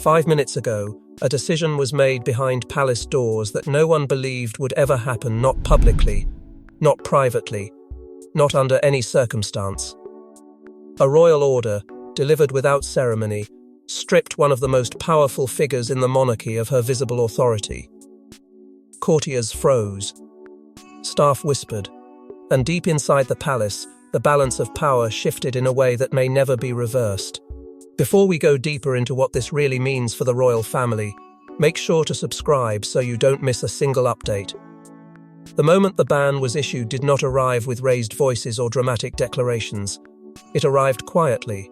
5 minutes ago, a decision was made behind palace doors that no one believed would ever happen, not publicly, not privately, not under any circumstance. A royal order, delivered without ceremony, stripped one of the most powerful figures in the monarchy of her visible authority. Courtiers froze. Staff whispered. And deep inside the palace, the balance of power shifted in a way that may never be reversed. Before we go deeper into what this really means for the royal family, make sure to subscribe so you don't miss a single update. The moment the ban was issued did not arrive with raised voices or dramatic declarations. It arrived quietly,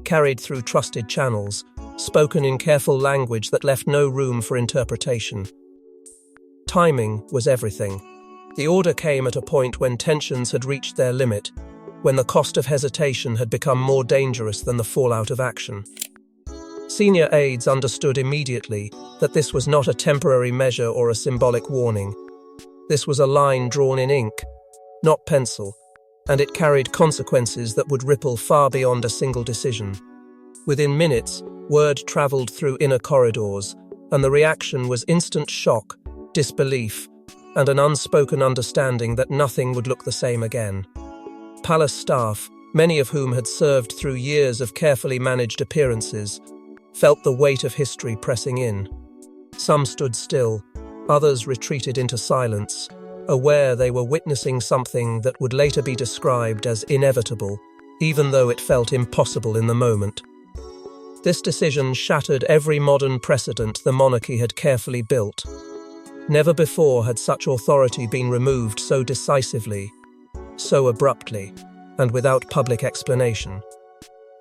carried through trusted channels, spoken in careful language that left no room for interpretation. Timing was everything. The order came at a point when tensions had reached their limit, when the cost of hesitation had become more dangerous than the fallout of action. Senior aides understood immediately that this was not a temporary measure or a symbolic warning. This was a line drawn in ink, not pencil, and it carried consequences that would ripple far beyond a single decision. Within minutes, word traveled through inner corridors, and the reaction was instant shock, disbelief, and an unspoken understanding that nothing would look the same again. Palace staff, many of whom had served through years of carefully managed appearances, felt the weight of history pressing in. Some stood still, others retreated into silence, aware they were witnessing something that would later be described as inevitable, even though it felt impossible in the moment. This decision shattered every modern precedent the monarchy had carefully built. Never before had such authority been removed so decisively, so abruptly, and without public explanation.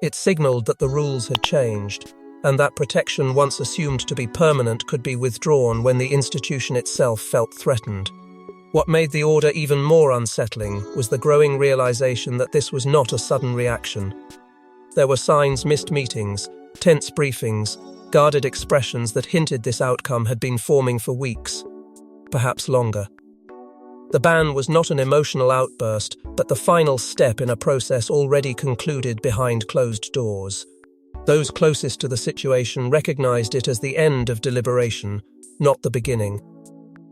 It signaled that the rules had changed, and that protection once assumed to be permanent could be withdrawn when the institution itself felt threatened. What made the order even more unsettling was the growing realization that this was not a sudden reaction. There were signs, missed meetings, tense briefings, guarded expressions that hinted this outcome had been forming for weeks, perhaps longer. The ban was not an emotional outburst, but the final step in a process already concluded behind closed doors. Those closest to the situation recognized it as the end of deliberation, not the beginning.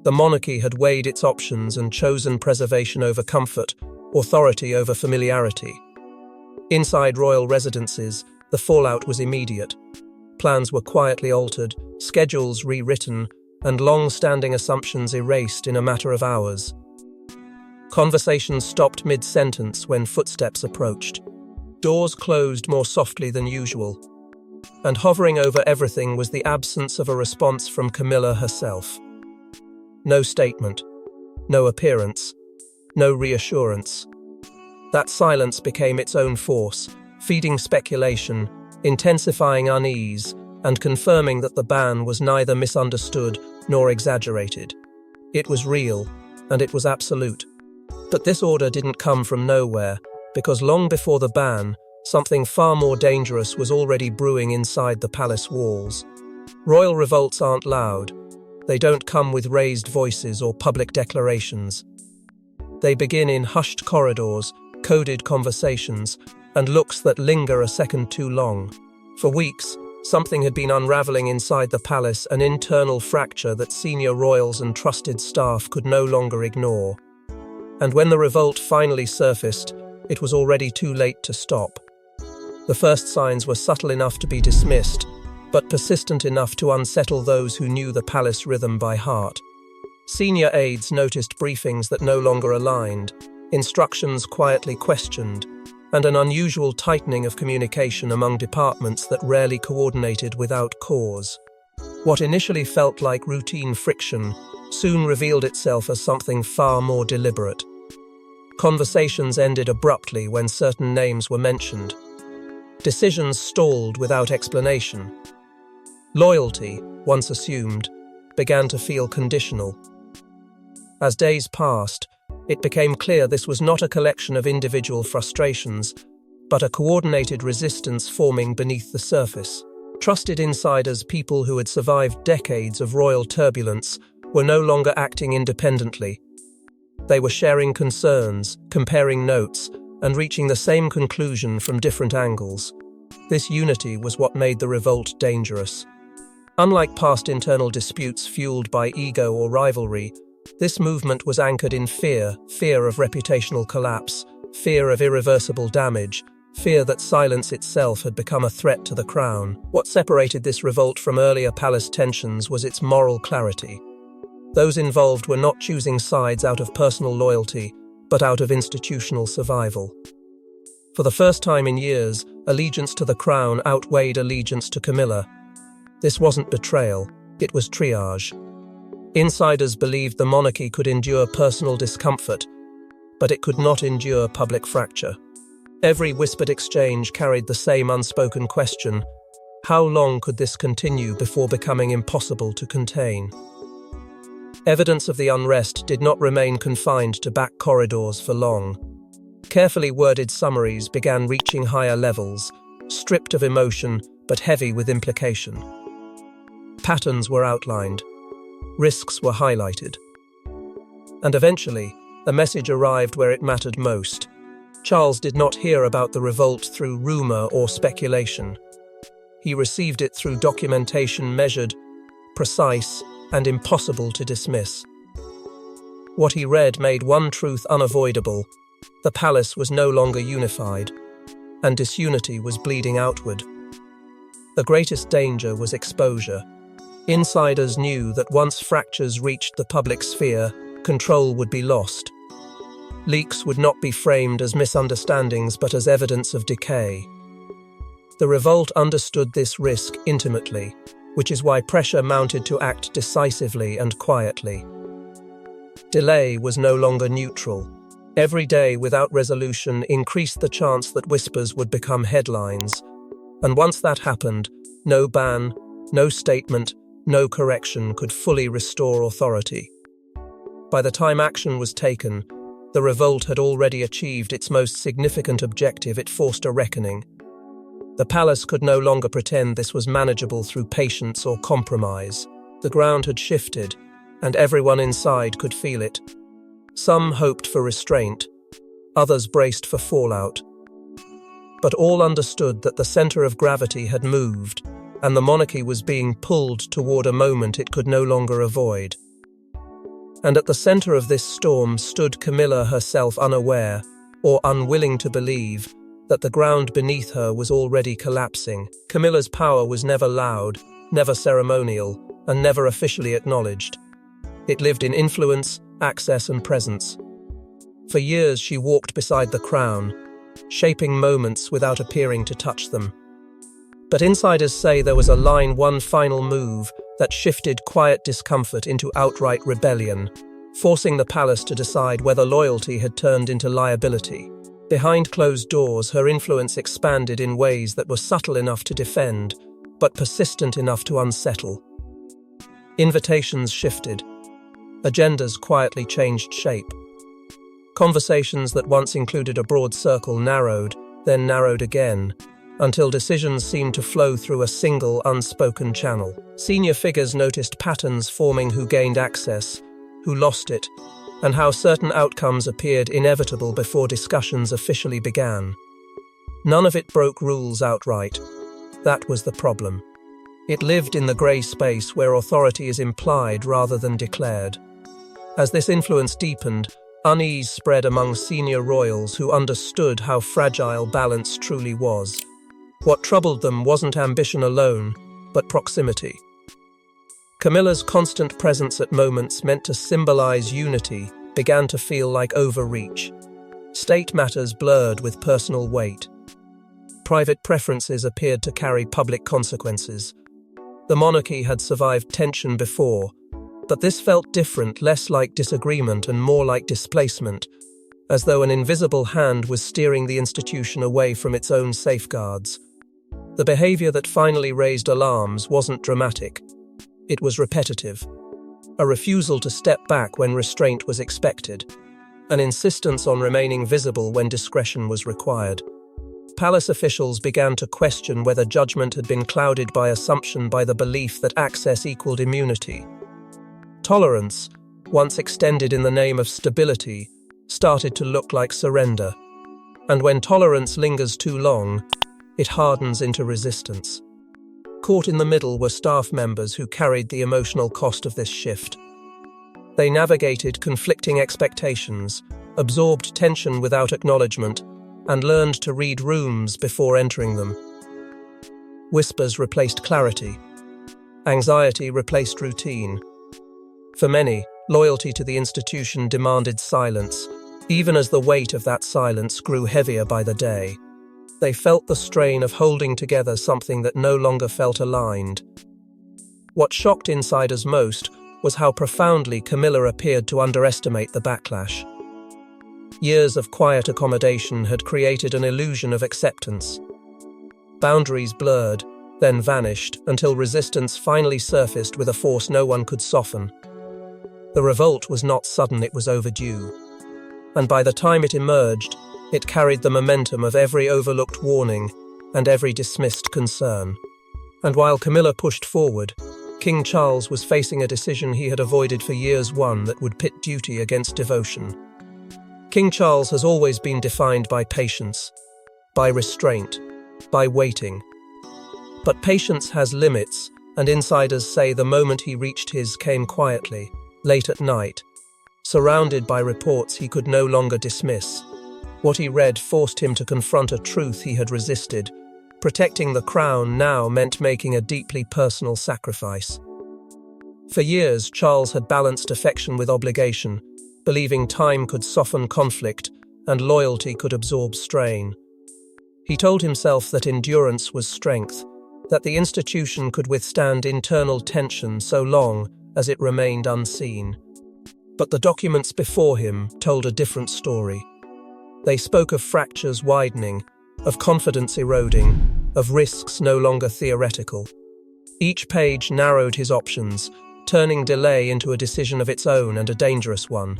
The monarchy had weighed its options and chosen preservation over comfort, authority over familiarity. Inside royal residences, the fallout was immediate. Plans were quietly altered, schedules rewritten, and long-standing assumptions erased in a matter of hours. Conversations stopped mid-sentence when footsteps approached. Doors closed more softly than usual. And hovering over everything was the absence of a response from Camilla herself. No statement, no appearance, no reassurance. That silence became its own force, feeding speculation, intensifying unease, and confirming that the ban was neither misunderstood nor exaggerated. It was real, and it was absolute. But this order didn't come from nowhere, because long before the ban, something far more dangerous was already brewing inside the palace walls. Royal revolts aren't loud. They don't come with raised voices or public declarations. They begin in hushed corridors, coded conversations, and looks that linger a second too long. For weeks, something had been unraveling inside the palace, an internal fracture that senior royals and trusted staff could no longer ignore. And when the revolt finally surfaced, it was already too late to stop. The first signs were subtle enough to be dismissed, but persistent enough to unsettle those who knew the palace rhythm by heart. Senior aides noticed briefings that no longer aligned, instructions quietly questioned, and an unusual tightening of communication among departments that rarely coordinated without cause. What initially felt like routine friction soon revealed itself as something far more deliberate. Conversations ended abruptly when certain names were mentioned. Decisions stalled without explanation. Loyalty, once assumed, began to feel conditional. As days passed, it became clear this was not a collection of individual frustrations, but a coordinated resistance forming beneath the surface. Trusted insiders, people who had survived decades of royal turbulence, were no longer acting independently. They were sharing concerns, comparing notes, and reaching the same conclusion from different angles. This unity was what made the revolt dangerous. Unlike past internal disputes fueled by ego or rivalry, this movement was anchored in fear of reputational collapse, fear of irreversible damage, fear that silence itself had become a threat to the crown. What separated this revolt from earlier palace tensions was its moral clarity. Those involved were not choosing sides out of personal loyalty, but out of institutional survival. For the first time in years, allegiance to the crown outweighed allegiance to Camilla. This wasn't betrayal, it was triage. Insiders believed the monarchy could endure personal discomfort, but it could not endure public fracture. Every whispered exchange carried the same unspoken question: how long could this continue before becoming impossible to contain? Evidence of the unrest did not remain confined to back corridors for long. Carefully worded summaries began reaching higher levels, stripped of emotion but heavy with implication. Patterns were outlined, risks were highlighted. And eventually, a message arrived where it mattered most. Charles did not hear about the revolt through rumor or speculation. He received it through documentation measured, precise, and impossible to dismiss. What he read made one truth unavoidable: the palace was no longer unified, and disunity was bleeding outward. The greatest danger was exposure. Insiders knew that once fractures reached the public sphere, control would be lost. Leaks would not be framed as misunderstandings but as evidence of decay. The revolt understood this risk intimately, which is why pressure mounted to act decisively and quietly. Delay was no longer neutral. Every day without resolution increased the chance that whispers would become headlines. And once that happened, no ban, no statement, no correction could fully restore authority. By the time action was taken, the revolt had already achieved its most significant objective. It forced a reckoning. The palace could no longer pretend this was manageable through patience or compromise. The ground had shifted, and everyone inside could feel it. Some hoped for restraint, others braced for fallout. But all understood that the center of gravity had moved, and the monarchy was being pulled toward a moment it could no longer avoid. And at the center of this storm stood Camilla, herself unaware, or unwilling to believe, that the ground beneath her was already collapsing. Camilla's power was never loud, never ceremonial, and never officially acknowledged. It lived in influence, access, and presence. For years she walked beside the crown, shaping moments without appearing to touch them. But insiders say there was a one final move that shifted quiet discomfort into outright rebellion, forcing the palace to decide whether loyalty had turned into liability. Behind closed doors, her influence expanded in ways that were subtle enough to defend, but persistent enough to unsettle. Invitations shifted. Agendas quietly changed shape. Conversations that once included a broad circle narrowed, then narrowed again, until decisions seemed to flow through a single, unspoken channel. Senior figures noticed patterns forming: who gained access, who lost it, and how certain outcomes appeared inevitable before discussions officially began. None of it broke rules outright. That was the problem. It lived in the grey space where authority is implied rather than declared. As this influence deepened, unease spread among senior royals who understood how fragile balance truly was. What troubled them wasn't ambition alone, but proximity. Camilla's constant presence at moments meant to symbolize unity began to feel like overreach. State matters blurred with personal weight. Private preferences appeared to carry public consequences. The monarchy had survived tension before, but this felt different, less like disagreement and more like displacement, as though an invisible hand was steering the institution away from its own safeguards. The behavior that finally raised alarms wasn't dramatic. It was repetitive. A refusal to step back when restraint was expected. An insistence on remaining visible when discretion was required. Palace officials began to question whether judgment had been clouded by assumption, by the belief that access equaled immunity. Tolerance, once extended in the name of stability, started to look like surrender. And when tolerance lingers too long, it hardens into resistance. Caught in the middle were staff members who carried the emotional cost of this shift. They navigated conflicting expectations, absorbed tension without acknowledgement, and learned to read rooms before entering them. Whispers replaced clarity. Anxiety replaced routine. For many, loyalty to the institution demanded silence, even as the weight of that silence grew heavier by the day. They felt the strain of holding together something that no longer felt aligned. What shocked insiders most was how profoundly Camilla appeared to underestimate the backlash. Years of quiet accommodation had created an illusion of acceptance. Boundaries blurred, then vanished, until resistance finally surfaced with a force no one could soften. The revolt was not sudden, it was overdue. And by the time it emerged, it carried the momentum of every overlooked warning and every dismissed concern. And while Camilla pushed forward, King Charles was facing a decision he had avoided for years, one that would pit duty against devotion. King Charles has always been defined by patience, by restraint, by waiting. But patience has limits, and insiders say the moment he reached his came quietly, late at night, surrounded by reports he could no longer dismiss. What he read forced him to confront a truth he had resisted. Protecting the crown now meant making a deeply personal sacrifice. For years, Charles had balanced affection with obligation, believing time could soften conflict and loyalty could absorb strain. He told himself that endurance was strength, that the institution could withstand internal tension so long as it remained unseen. But the documents before him told a different story. They spoke of fractures widening, of confidence eroding, of risks no longer theoretical. Each page narrowed his options, turning delay into a decision of its own, and a dangerous one.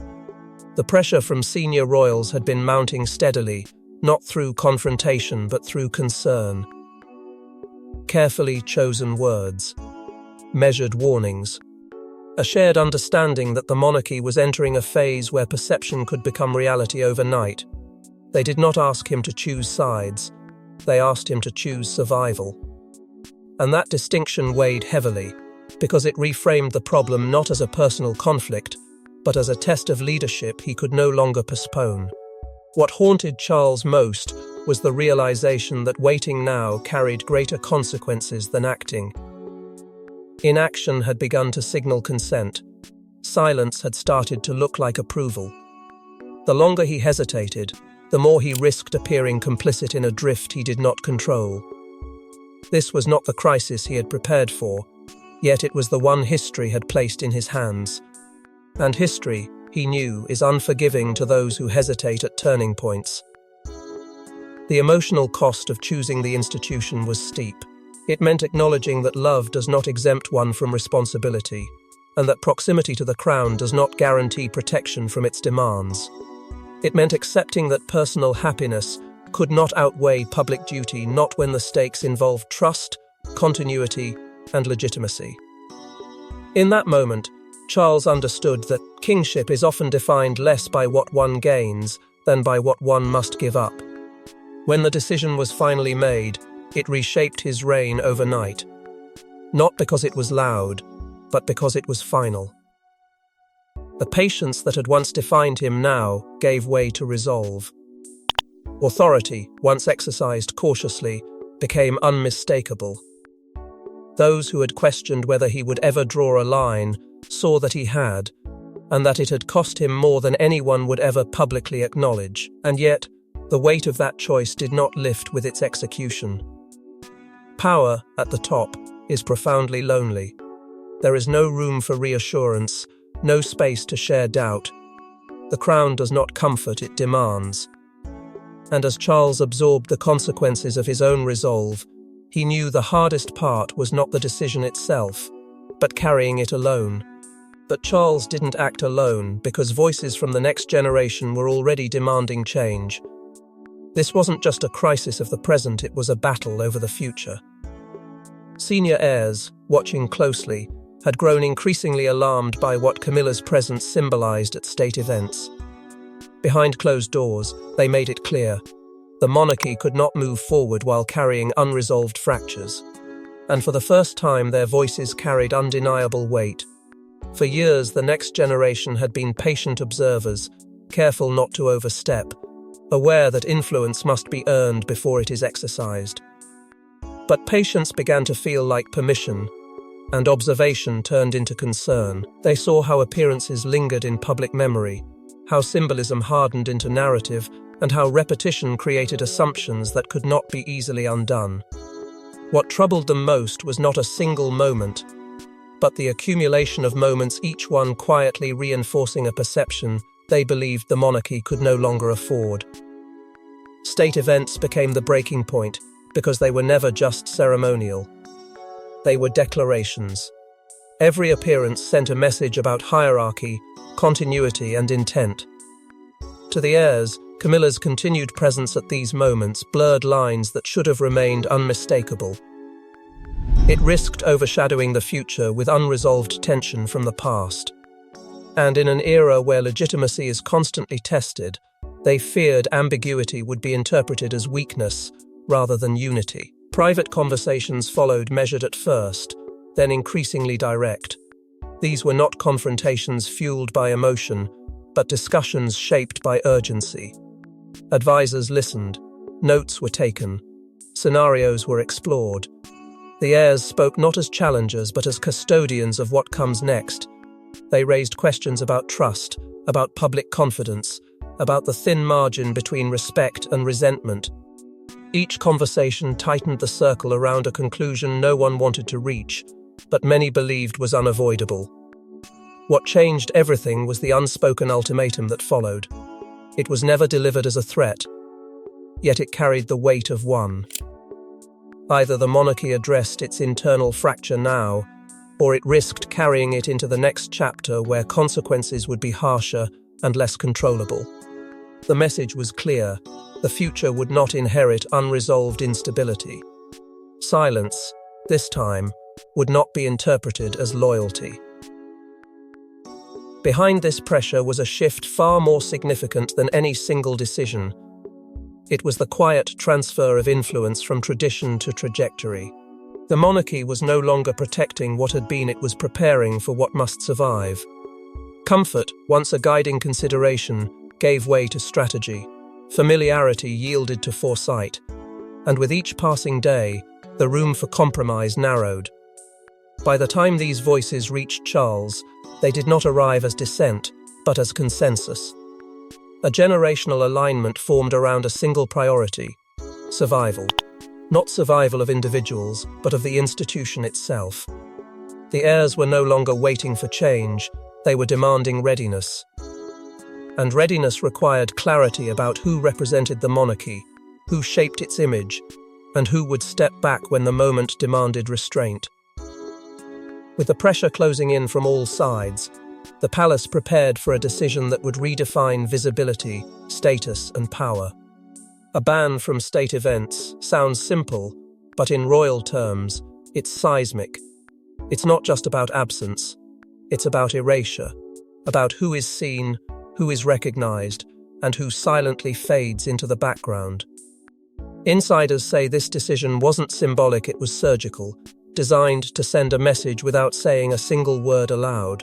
The pressure from senior royals had been mounting steadily, not through confrontation but through concern. Carefully chosen words, measured warnings, a shared understanding that the monarchy was entering a phase where perception could become reality overnight. They did not ask him to choose sides. They asked him to choose survival. And that distinction weighed heavily, because it reframed the problem not as a personal conflict, but as a test of leadership he could no longer postpone. What haunted Charles most was the realization that waiting now carried greater consequences than acting. Inaction had begun to signal consent. Silence had started to look like approval. The longer he hesitated, the more he risked appearing complicit in a drift he did not control. This was not the crisis he had prepared for, yet it was the one history had placed in his hands. And history, he knew, is unforgiving to those who hesitate at turning points. The emotional cost of choosing the institution was steep. It meant acknowledging that love does not exempt one from responsibility, and that proximity to the crown does not guarantee protection from its demands. It meant accepting that personal happiness could not outweigh public duty, not when the stakes involved trust, continuity, and legitimacy. In that moment, Charles understood that kingship is often defined less by what one gains than by what one must give up. When the decision was finally made, it reshaped his reign overnight. Not because it was loud, but because it was final. The patience that had once defined him now gave way to resolve. Authority, once exercised cautiously, became unmistakable. Those who had questioned whether he would ever draw a line saw that he had, and that it had cost him more than anyone would ever publicly acknowledge. And yet, the weight of that choice did not lift with its execution. Power, at the top, is profoundly lonely. There is no room for reassurance, no space to share doubt. The crown does not comfort, it demands. And as Charles absorbed the consequences of his own resolve, he knew the hardest part was not the decision itself, but carrying it alone. But Charles didn't act alone because voices from the next generation were already demanding change. This wasn't just a crisis of the present, it was a battle over the future. Senior heirs, watching closely, had grown increasingly alarmed by what Camilla's presence symbolized at state events. Behind closed doors, they made it clear: the monarchy could not move forward while carrying unresolved fractures. and for the first time their voices carried undeniable weight. For years, the next generation had been patient observers, careful not to overstep, aware that influence must be earned before it is exercised. But patience began to feel like permission, and observation turned into concern. They saw how appearances lingered in public memory, how symbolism hardened into narrative, and how repetition created assumptions that could not be easily undone. What troubled them most was not a single moment, but the accumulation of moments, each one quietly reinforcing a perception they believed the monarchy could no longer afford. State events became the breaking point because they were never just ceremonial. They were declarations. Every appearance sent a message about hierarchy, continuity, and intent. To the heirs, Camilla's continued presence at these moments blurred lines that should have remained unmistakable. It risked overshadowing the future with unresolved tension from the past. And in an era where legitimacy is constantly tested, they feared ambiguity would be interpreted as weakness rather than unity. Private conversations followed, measured at first, then increasingly direct. These were not confrontations fueled by emotion, but discussions shaped by urgency. Advisors listened, notes were taken, scenarios were explored. The heirs spoke not as challengers but as custodians of what comes next. They raised questions about trust, about public confidence, about the thin margin between respect and resentment. Each conversation tightened the circle around a conclusion no one wanted to reach, but many believed was unavoidable. What changed everything was the unspoken ultimatum that followed. It was never delivered as a threat, yet it carried the weight of one. Either the monarchy addressed its internal fracture now, or it risked carrying it into the next chapter where consequences would be harsher and less controllable. The message was clear: the future would not inherit unresolved instability. Silence, this time, would not be interpreted as loyalty. Behind this pressure was a shift far more significant than any single decision. It was the quiet transfer of influence from tradition to trajectory. The monarchy was no longer protecting what had been, it was preparing for what must survive. Comfort, once a guiding consideration, gave way to strategy. Familiarity yielded to foresight. And with each passing day, the room for compromise narrowed. By the time these voices reached Charles, they did not arrive as dissent, but as consensus. A generational alignment formed around a single priority: survival. Not survival of individuals, but of the institution itself. The heirs were no longer waiting for change, they were demanding readiness. And readiness required clarity about who represented the monarchy, who shaped its image, and who would step back when the moment demanded restraint. With the pressure closing in from all sides, the palace prepared for a decision that would redefine visibility, status, and power. A ban from state events sounds simple, but in royal terms, it's seismic. It's not just about absence, it's about erasure, about who is seen, who is recognized, and who silently fades into the background. Insiders say this decision wasn't symbolic, it was surgical, designed to send a message without saying a single word aloud.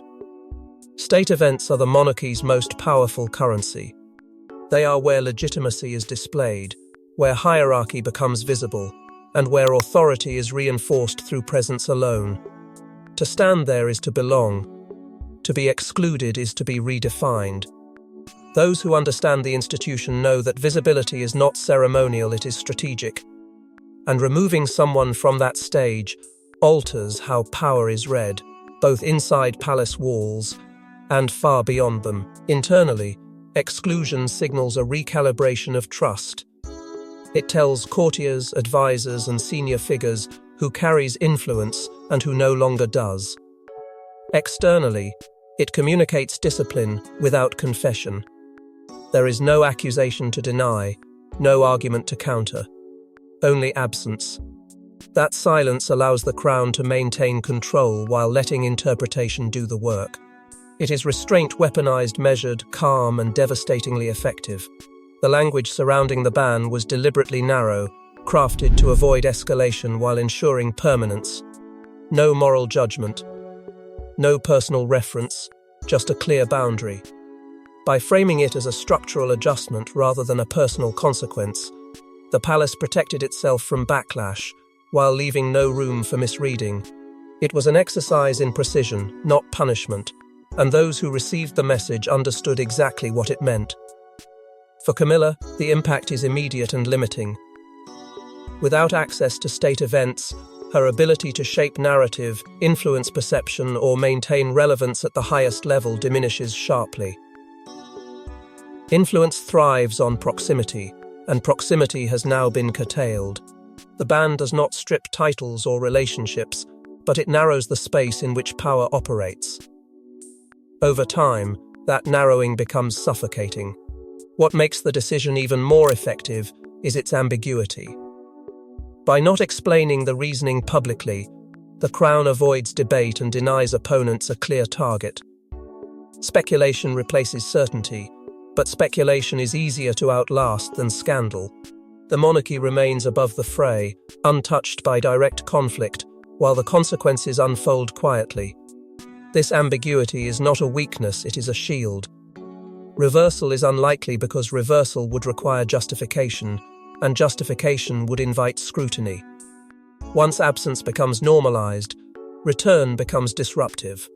State events are the monarchy's most powerful currency. They are where legitimacy is displayed, where hierarchy becomes visible, and where authority is reinforced through presence alone. To stand there is to belong. To be excluded is to be redefined. Those who understand the institution know that visibility is not ceremonial, it is strategic. And removing someone from that stage alters how power is read, both inside palace walls and far beyond them. Internally, exclusion signals a recalibration of trust. It tells courtiers, advisors, and senior figures who carries influence and who no longer does. Externally, it communicates discipline without confession. There is no accusation to deny, no argument to counter, only absence. That silence allows the crown to maintain control while letting interpretation do the work. It is restraint weaponized, measured, calm, and devastatingly effective. The language surrounding the ban was deliberately narrow, crafted to avoid escalation while ensuring permanence. No moral judgment, no personal reference, just a clear boundary. By framing it as a structural adjustment rather than a personal consequence, the palace protected itself from backlash while leaving no room for misreading. It was an exercise in precision, not punishment, and those who received the message understood exactly what it meant. For Camilla, the impact is immediate and limiting. Without access to state events, her ability to shape narrative, influence perception, or maintain relevance at the highest level diminishes sharply. Influence thrives on proximity, and proximity has now been curtailed. The ban does not strip titles or relationships, but it narrows the space in which power operates. Over time, that narrowing becomes suffocating. What makes the decision even more effective is its ambiguity. By not explaining the reasoning publicly, the Crown avoids debate and denies opponents a clear target. Speculation replaces certainty, but speculation is easier to outlast than scandal. The monarchy remains above the fray, untouched by direct conflict, while the consequences unfold quietly. This ambiguity is not a weakness, it is a shield. Reversal is unlikely because reversal would require justification, and justification would invite scrutiny. Once absence becomes normalized, return becomes disruptive.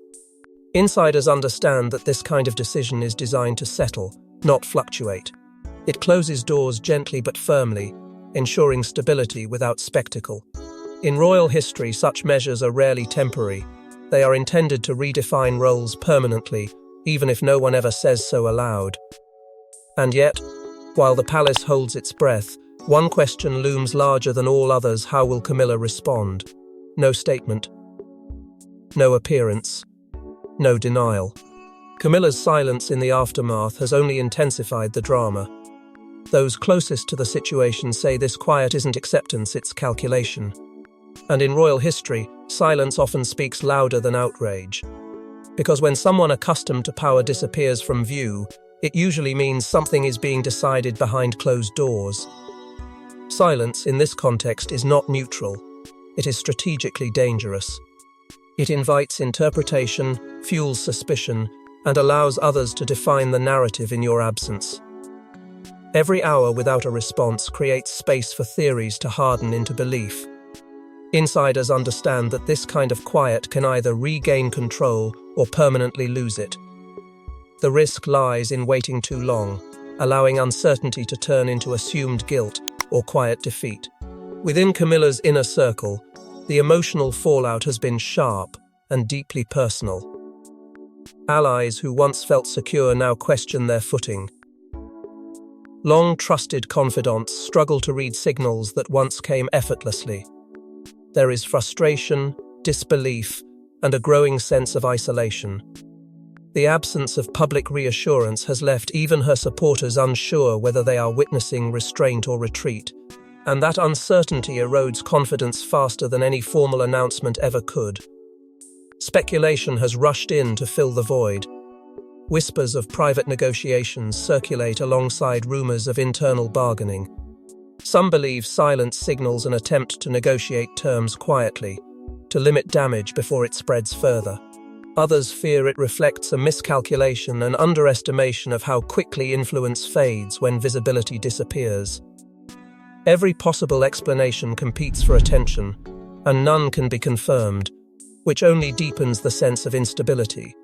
Insiders understand that this kind of decision is designed to settle, not fluctuate. It closes doors gently but firmly, ensuring stability without spectacle. In royal history, such measures are rarely temporary. They are intended to redefine roles permanently, even if no one ever says so aloud. And yet, while the palace holds its breath, one question looms larger than all others: how will Camilla respond? No statement. No appearance. No denial. Camilla's silence in the aftermath has only intensified the drama. Those closest to the situation say this quiet isn't acceptance, it's calculation. And in royal history, silence often speaks louder than outrage. Because when someone accustomed to power disappears from view, it usually means something is being decided behind closed doors. Silence, in this context, is not neutral. It is strategically dangerous. It invites interpretation, fuels suspicion, and allows others to define the narrative in your absence. Every hour without a response creates space for theories to harden into belief. Insiders understand that this kind of quiet can either regain control or permanently lose it. The risk lies in waiting too long, allowing uncertainty to turn into assumed guilt or quiet defeat. Within Camilla's inner circle, the emotional fallout has been sharp and deeply personal. Allies who once felt secure now question their footing. Long-trusted confidants struggle to read signals that once came effortlessly. There is frustration, disbelief, and a growing sense of isolation. The absence of public reassurance has left even her supporters unsure whether they are witnessing restraint or retreat, and that uncertainty erodes confidence faster than any formal announcement ever could. Speculation has rushed in to fill the void. Whispers of private negotiations circulate alongside rumors of internal bargaining. Some believe silence signals an attempt to negotiate terms quietly, to limit damage before it spreads further. Others fear it reflects a miscalculation and underestimation of how quickly influence fades when visibility disappears. Every possible explanation competes for attention, and none can be confirmed, which only deepens the sense of instability.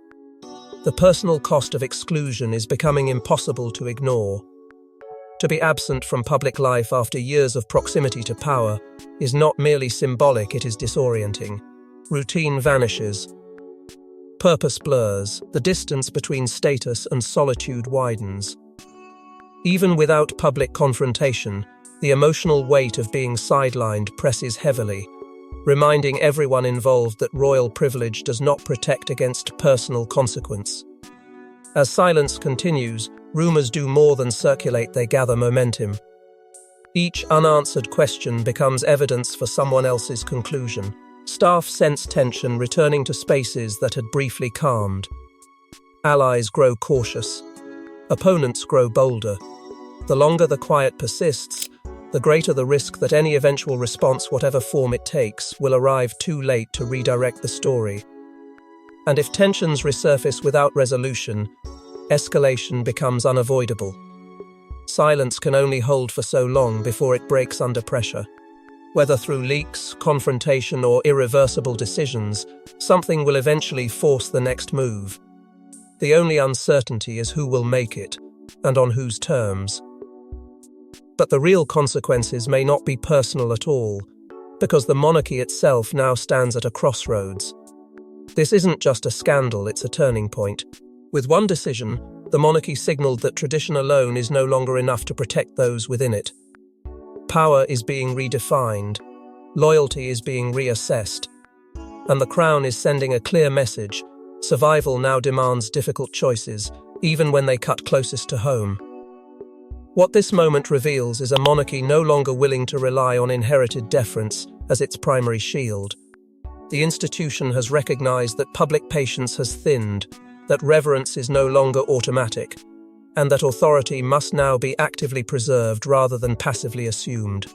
The personal cost of exclusion is becoming impossible to ignore. To be absent from public life after years of proximity to power is not merely symbolic, it is disorienting. Routine vanishes. Purpose blurs. The distance between status and solitude widens. Even without public confrontation, the emotional weight of being sidelined presses heavily, reminding everyone involved that royal privilege does not protect against personal consequence. As silence continues, rumors do more than circulate, they gather momentum. Each unanswered question becomes evidence for someone else's conclusion. Staff sense tension returning to spaces that had briefly calmed. Allies grow cautious. Opponents grow bolder. The longer the quiet persists, the greater the risk that any eventual response, whatever form it takes, will arrive too late to redirect the story. And if tensions resurface without resolution, escalation becomes unavoidable. Silence can only hold for so long before it breaks under pressure. Whether through leaks, confrontation, or irreversible decisions, something will eventually force the next move. The only uncertainty is who will make it, and on whose terms. But the real consequences may not be personal at all, because the monarchy itself now stands at a crossroads. This isn't just a scandal, it's a turning point. With one decision, the monarchy signaled that tradition alone is no longer enough to protect those within it. Power is being redefined, loyalty is being reassessed, and the crown is sending a clear message: survival now demands difficult choices, even when they cut closest to home. What this moment reveals is a monarchy no longer willing to rely on inherited deference as its primary shield. The institution has recognized that public patience has thinned, that reverence is no longer automatic, and that authority must now be actively preserved rather than passively assumed.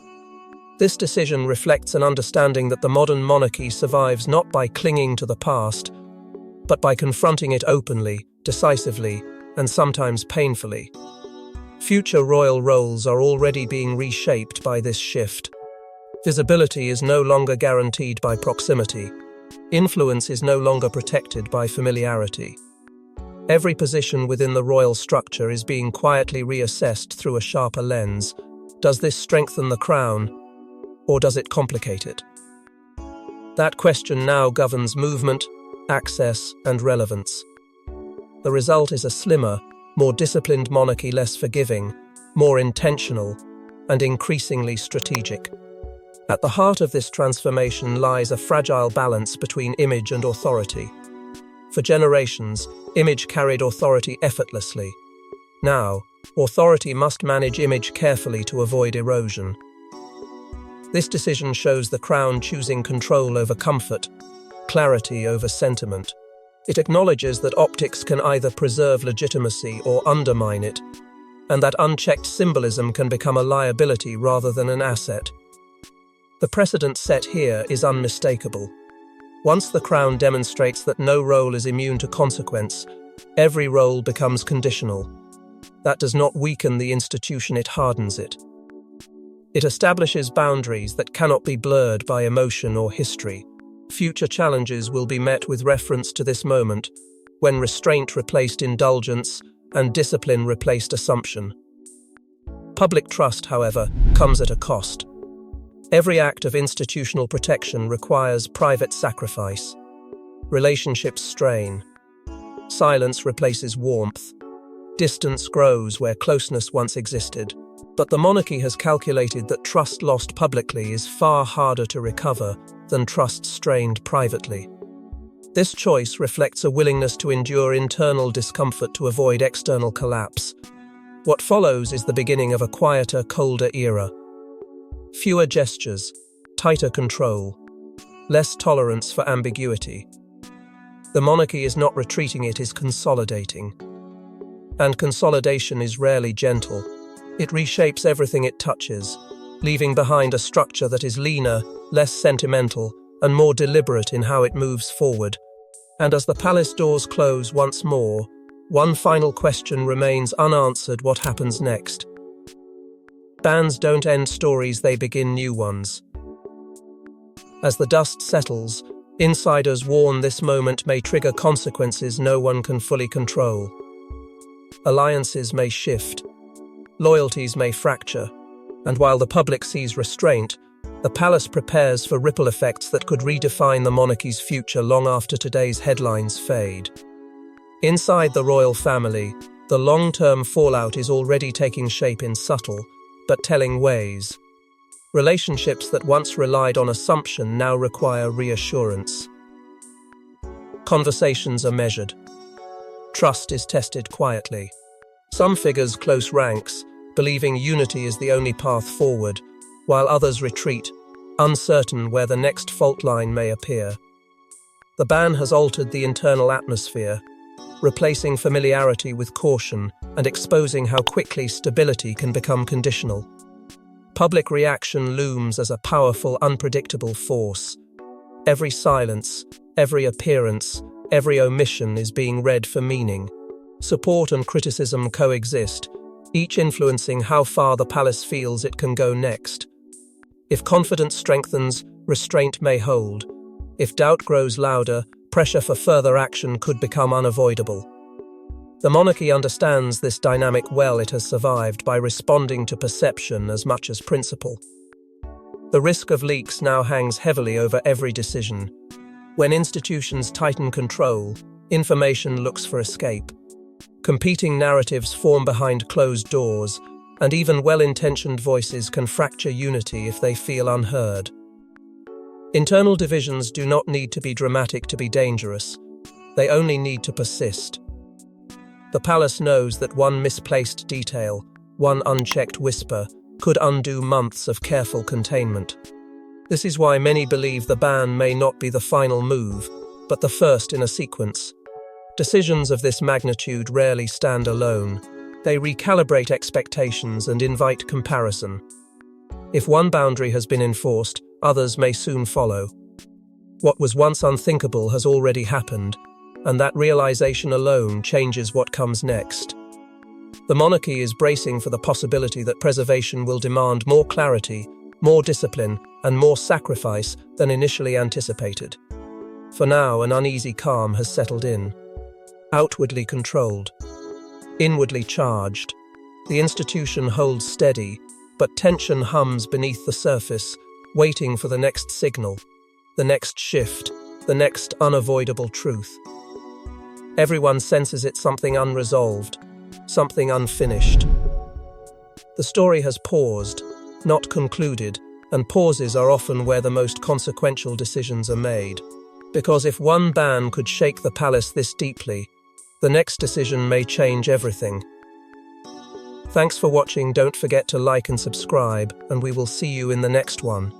This decision reflects an understanding that the modern monarchy survives not by clinging to the past, but by confronting it openly, decisively, and sometimes painfully. Future royal roles are already being reshaped by this shift. Visibility is no longer guaranteed by proximity. Influence is no longer protected by familiarity. Every position within the royal structure is being quietly reassessed through a sharper lens. Does this strengthen the crown, or does it complicate it? That question now governs movement, access, and relevance. The result is a slimmer, more disciplined monarchy, less forgiving, more intentional, and increasingly strategic. At the heart of this transformation lies a fragile balance between image and authority. For generations, image carried authority effortlessly. Now, authority must manage image carefully to avoid erosion. This decision shows the crown choosing control over comfort, clarity over sentiment. It acknowledges that optics can either preserve legitimacy or undermine it, and that unchecked symbolism can become a liability rather than an asset. The precedent set here is unmistakable. Once the crown demonstrates that no role is immune to consequence, every role becomes conditional. That does not weaken the institution, it hardens it. It establishes boundaries that cannot be blurred by emotion or history. Future challenges will be met with reference to this moment, when restraint replaced indulgence and discipline replaced assumption. Public trust, however, comes at a cost. Every act of institutional protection requires private sacrifice. Relationships strain. Silence replaces warmth. Distance grows where closeness once existed. But the monarchy has calculated that trust lost publicly is far harder to recover than trust strained privately. This choice reflects a willingness to endure internal discomfort to avoid external collapse. What follows is the beginning of a quieter, colder era. Fewer gestures, tighter control, less tolerance for ambiguity. The monarchy is not retreating, it is consolidating. And consolidation is rarely gentle. It reshapes everything it touches, leaving behind a structure that is leaner, less sentimental, and more deliberate in how it moves forward. And as the palace doors close once more, one final question remains unanswered: what happens next? BANS don't end stories, they begin new ones. As the dust settles, insiders warn this moment may trigger consequences no one can fully control. Alliances may shift, loyalties may fracture, and while the public sees restraint, the palace prepares for ripple effects that could redefine the monarchy's future long after today's headlines fade. Inside the royal family, the long-term fallout is already taking shape in subtle, but telling ways. Relationships that once relied on assumption now require reassurance. Conversations are measured. Trust is tested quietly. Some figures close ranks, believing unity is the only path forward, while others retreat, uncertain where the next fault line may appear. The ban has altered the internal atmosphere, replacing familiarity with caution and exposing how quickly stability can become conditional. Public reaction looms as a powerful, unpredictable force. Every silence, every appearance, every omission is being read for meaning. Support and criticism coexist, each influencing how far the palace feels it can go next. If confidence strengthens, restraint may hold. If doubt grows louder, pressure for further action could become unavoidable. The monarchy understands this dynamic well. It has survived by responding to perception as much as principle. The risk of leaks now hangs heavily over every decision. When institutions tighten control, information looks for escape. Competing narratives form behind closed doors, and even well-intentioned voices can fracture unity if they feel unheard. Internal divisions do not need to be dramatic to be dangerous. They only need to persist. The palace knows that one misplaced detail, one unchecked whisper, could undo months of careful containment. This is why many believe the ban may not be the final move, but the first in a sequence. Decisions of this magnitude rarely stand alone. They recalibrate expectations and invite comparison. If one boundary has been enforced, others may soon follow. What was once unthinkable has already happened, and that realization alone changes what comes next. The monarchy is bracing for the possibility that preservation will demand more clarity, more discipline, and more sacrifice than initially anticipated. For now, an uneasy calm has settled in. Outwardly controlled, inwardly charged, the institution holds steady, but tension hums beneath the surface, waiting for the next signal, the next shift, the next unavoidable truth. Everyone senses it, something unresolved, something unfinished. The story has paused, not concluded, and pauses are often where the most consequential decisions are made. Because if one ban could shake the palace this deeply, the next decision may change everything. Thanks for watching. Don't forget to like and subscribe, and we will see you in the next one.